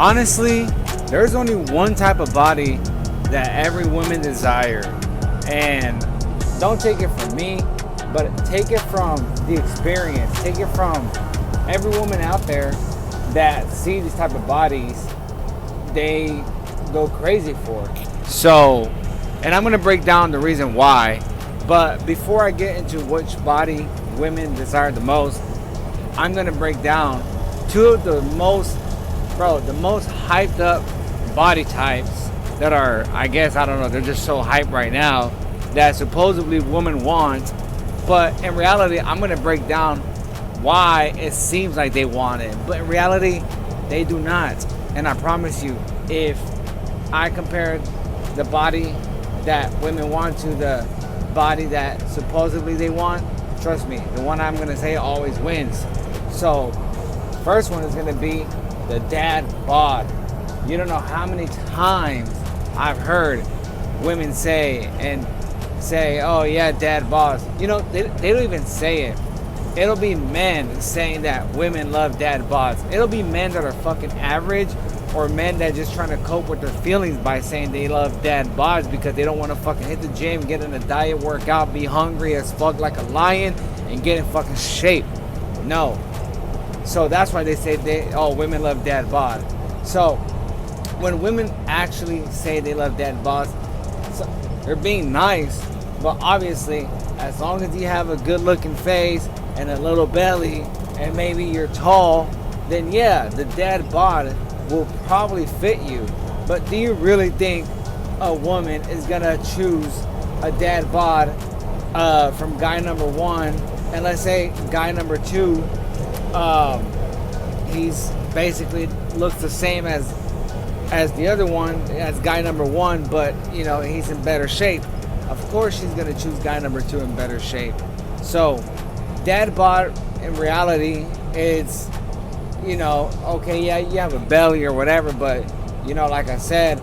Honestly, there's only one type of body that every woman desires. And don't take it from me, but take it from the experience. Take it from every woman out there that see these type of bodies, they go crazy for it. So, and I'm going to break down the reason why. But before I get into which body women desire the most, I'm going to break down two of the most hyped up body types that are, I guess, I don't know, they're just so hyped right now that supposedly women want. But in reality, I'm going to break down why it seems like they want it. But in reality, they do not. And I promise you, if I compare the body that women want to the body that supposedly they want, trust me, the one I'm going to say always wins. So, first one is going to be the dad bod. You don't know how many times I've heard women say, oh yeah, dad bods. You know, they don't even say it. It'll be men saying that women love dad bods. It'll be men that are fucking average, or men that just trying to cope with their feelings by saying they love dad bods because they don't want to fucking hit the gym, get in a diet, work out, be hungry as fuck like a lion, and get in fucking shape. No. So that's why they say women love dad bod. So when women actually say they love dad bods, so they're being nice, but obviously as long as you have a good looking face and a little belly and maybe you're tall, then yeah, the dad bod will probably fit you. But do you really think a woman is gonna choose a dad bod from guy number one, and let's say guy number two, he's basically looks the same as the other one, as guy number one, but you know, he's in better shape? Of course she's gonna choose guy number two in better shape. So dad bod in reality, it's, you know, okay, yeah, you have a belly or whatever, but you know, like I said,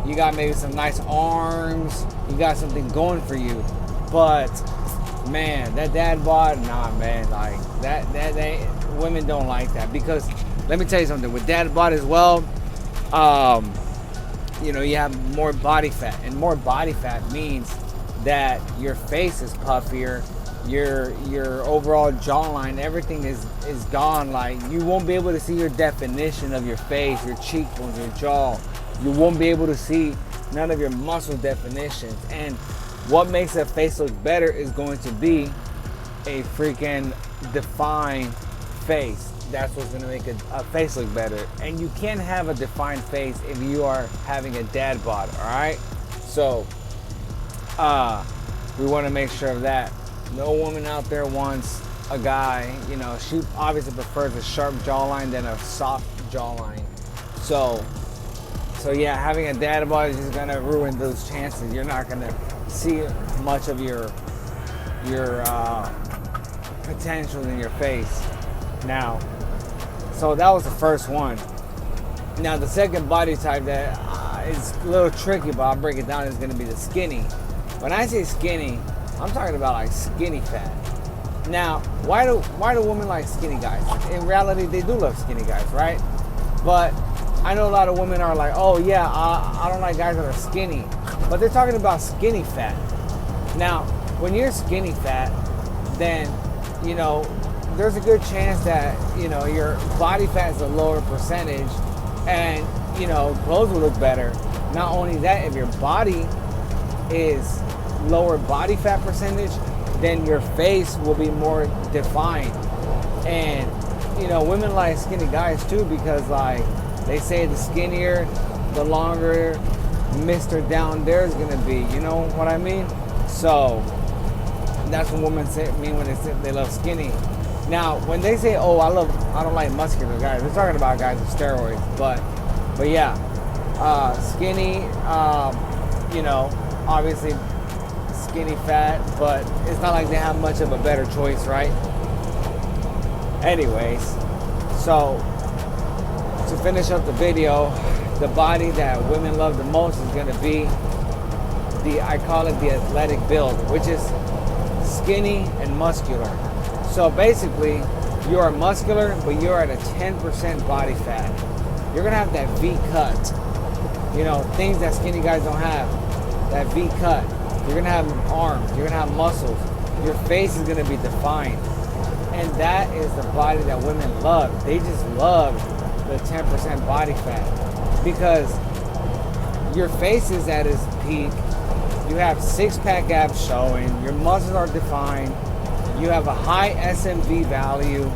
you got maybe some nice arms, you got something going for you. But man, that dad bod, nah, man, like that women don't like that, because let me tell you something, with dad bod as well, you know, you have more body fat, and more body fat means that your face is puffier, your overall jawline, everything is gone. Like, you won't be able to see your definition of your face, your cheekbones, your jaw. You won't be able to see none of your muscle definitions. And what makes a face look better is going to be a freaking defined face. That's what's going to make a face look better. And you can't have a defined face if you are having a dad bod, all right? So we want to make sure of that. No woman out there wants a guy, you know, she obviously prefers a sharp jawline than a soft jawline. So yeah, having a dad bod is just gonna ruin those chances. You're not gonna see much of your potential in your face. Now, so that was the first one. Now the second body type that is a little tricky, but I'll break it down, is gonna be the skinny. When I say skinny, I'm talking about like skinny fat. Now, why do women like skinny guys? In reality, they do love skinny guys, right? But I know a lot of women are like, oh yeah, I don't like guys that are skinny. But they're talking about skinny fat. Now, when you're skinny fat, then, you know, there's a good chance that, you know, your body fat is a lower percentage, and, you know, clothes will look better. Not only that, if your body is lower body fat percentage, then your face will be more defined. And, you know, women like skinny guys too, because like they say the skinnier, the longer Mr. Down There is gonna be. You know what I mean? So that's what women mean when they say they love skinny. Now, when they say, oh, I don't like muscular guys, they're talking about guys with steroids. But yeah, skinny, you know, obviously skinny fat, but it's not like they have much of a better choice, right? Anyways, so to finish up the video, the body that women love the most is going to be I call it the athletic build, which is skinny and muscular. So basically, you are muscular, but you're at a 10% body fat. You're gonna have that V cut. You know, things that skinny guys don't have. That V cut. You're gonna have arms. You're gonna have muscles. Your face is gonna be defined. And that is the body that women love. They just love the 10% body fat because your face is at its peak. You have six-pack abs showing. Your muscles are defined. You have a high SMV value.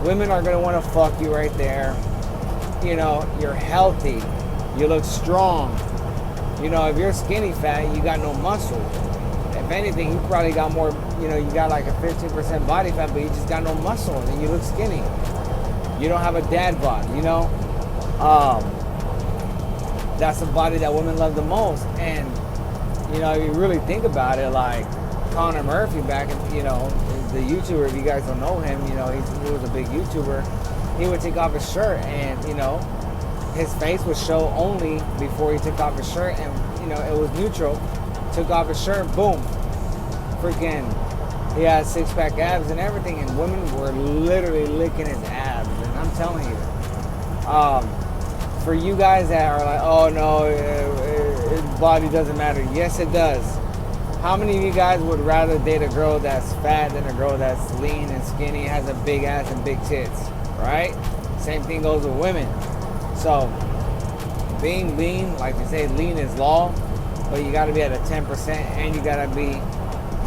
Women are gonna want to fuck you right there. You know, you're healthy. You look strong. You know, if you're skinny fat, you got no muscle. If anything, you probably got more, you know, you got like a 15% body fat, but you just got no muscle and you look skinny. You don't have a dad bod, you know? That's the body that women love the most. And, you know, if you really think about it, like Connor Murphy back in, you know, the YouTuber, if you guys don't know him, you know, he was a big YouTuber. He would take off his shirt and, you know, his face would show only before he took off his shirt, and you know it was neutral. Took off his shirt, boom, freaking, he had six-pack abs and everything, and women were literally licking his abs. And I'm telling you, for you guys that are like, oh no, his body doesn't matter. Yes, it does. How many of you guys would rather date a girl that's fat than a girl that's lean and skinny, has a big ass and big tits, right? Same thing goes with women. So, being lean, like they say, lean is law, but you got to be at a 10% and you got to be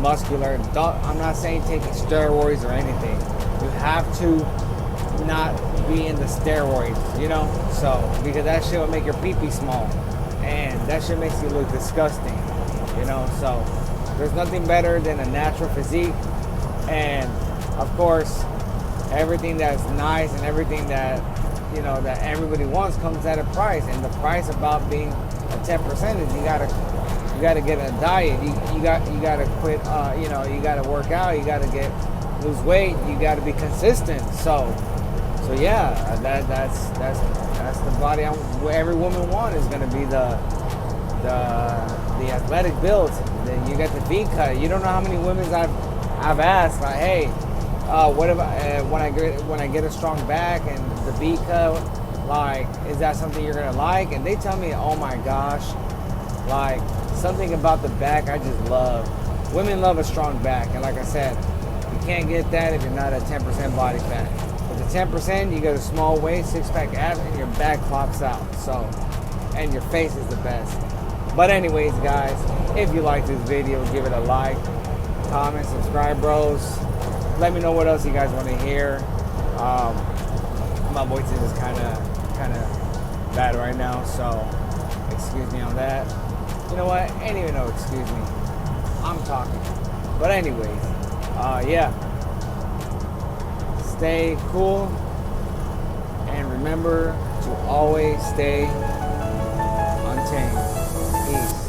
muscular. I'm not saying taking steroids or anything. You have to not be in the steroids, you know? So, because that shit will make your pee-pee small. And that shit makes you look disgusting, you know? So, there's nothing better than a natural physique. And, of course, everything that's nice and everything that, you know, that everybody wants comes at a price, and the price about being a 10% is you gotta get a diet. You gotta quit. You know, you gotta work out. You gotta lose weight. You gotta be consistent. So yeah, that's the body every woman wants is gonna be the athletic build. Then you get the V cut. You don't know how many women I've asked, like, hey, what if when I get a strong back and the V cut, like, is that something you're gonna like? And they tell me, oh my gosh, like, something about the back I just love. Women love a strong back, and like I said, you can't get that if you're not at 10% body fat. With the 10%, you get a small waist, six-pack abs, and your back pops out. So, and your face is the best. But anyways, guys, if you like this video, give it a like, comment, subscribe, bros. Let me know what else you guys want to hear. My voice is just kind of bad right now, so excuse me on that. You know what? Ain't even no excuse me. I'm talking. But anyways, yeah. Stay cool, and remember to always stay untamed. Peace.